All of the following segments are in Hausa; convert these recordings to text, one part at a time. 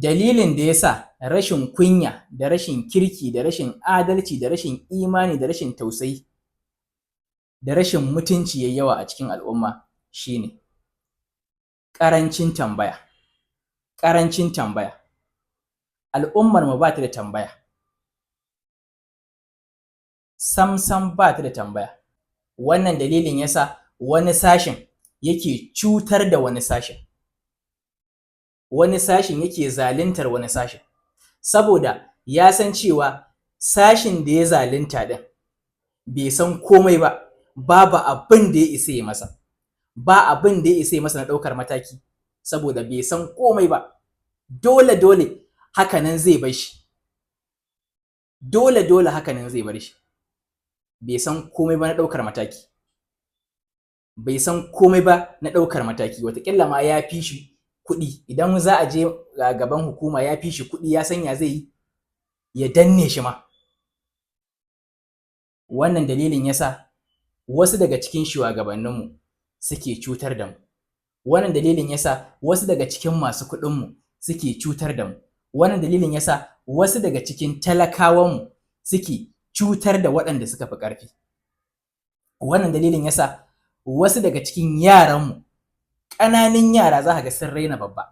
dalilin da ya sa rashin kunya da rashin kirki da rashin adalci da rashin imani da rashin tausayi da rashin mutunci yayi yawa a cikin al'umma shine ƙarancin tambaya. Ƙarancin tambaya. Al'ummar mu ba ta da tambaya. Sam ba ta da tambaya. Wannan dalilin yasa wani sashin yake cutar da wani sashin. Wani sashin yake zaluntar wani sashin. Saboda ya san cewa sashin da ya zalunta din bai san komai ba, babu abin da ya isa ya masa. Ba abin da ya isa ya masa na ɗaukar mataki, saboda bai san komai ba. Dole hakanan zai bar shi. Dole hakanan zai bar shi. Bai san komai ba na ɗaukar mataki. Bai san komai ba na ɗaukar mataki. Wataƙila ma ya fi shi kuɗi. Idan za a je gaban hukuma ya fi shi kuɗi, ya san ya zai yi ya danne shi ma. Wannan dalilin yasa wasu daga cikin shugabanninmu suke cutar da mu. Wannan dalilin yasa wasu daga cikin masu kuɗinmu suke cutar da mu. Wannan dalilin yasa wasu daga cikin talakawanmu suke cutar da waɗanda suka fi ƙarfi. Wannan dalilin yasa wasu daga cikin yaranmu, ƙananan yara za ka ga sun raina babba,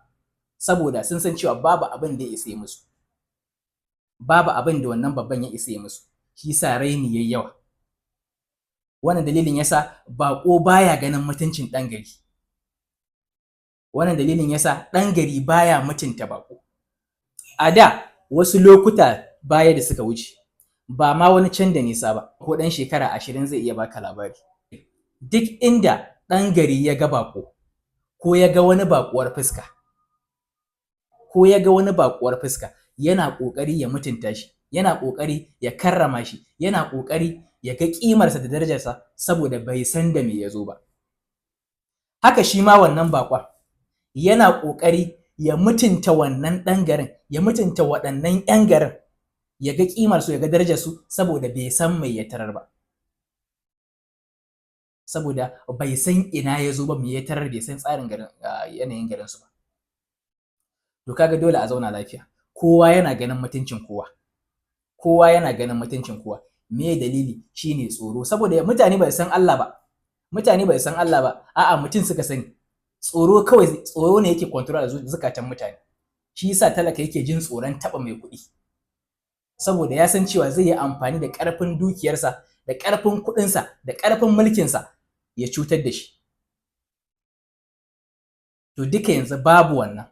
saboda sun san cewa babu abin da ya isa musu. Babu abin da wannan babban ya isa musu. Shi yasa raini yayi yawa. Wannan dalilin yasa baƙo baya ganin mutuncin ɗan gari. Wannan dalilin yasa ɗan gari baya mutunta baƙo. A da wasu lokuta baya da suka wuce, ba ma wani can da nisa ba, ko ɗan shekara 20 zai iya baka labari. Duk inda ɗan gari ya ga baƙo, ko ya ga wani baƙuwar fuska, yana ƙoƙari ya mutunta shi, yana ƙoƙari ya karrama shi, yana ƙoƙari ya ga ƙimarsa da darajarsa, saboda bai san da me ya zo ba. Haka shi ma wannan baƙon yana ƙoƙari ya mutunta wannan ɗan garin, ya mutunta waɗannan 'yan garin, ya ga ƙimarsu, ya ga darajarsu, saboda bai san mai ya tarar ba. Saboda bai san ina ya zo ba, me ya tarar, bai san tsarin garin, yanayin garinsu ba. To kaga dole a zauna lafiya. Kowa yana ganin mutuncin kowa. Kowa yana ganin mutuncin kowa. Me dalili? Shine tsoro. Saboda mutane ba su san Allah ba. Mutane ba su san Allah ba. A'a, mutum suka sani. Tsoro kawai, tsoro ne yake control zukatan mutane. Shi yasa talaka yake jin tsoron taɓa mai kuɗi. Saboda ya san cewa zai yi amfani da ƙarfin dukiyarsa, da ƙarfin kuɗinsa, da ƙarfin mulkinsa ya cutar da shi. To duka yanzu babu wannan.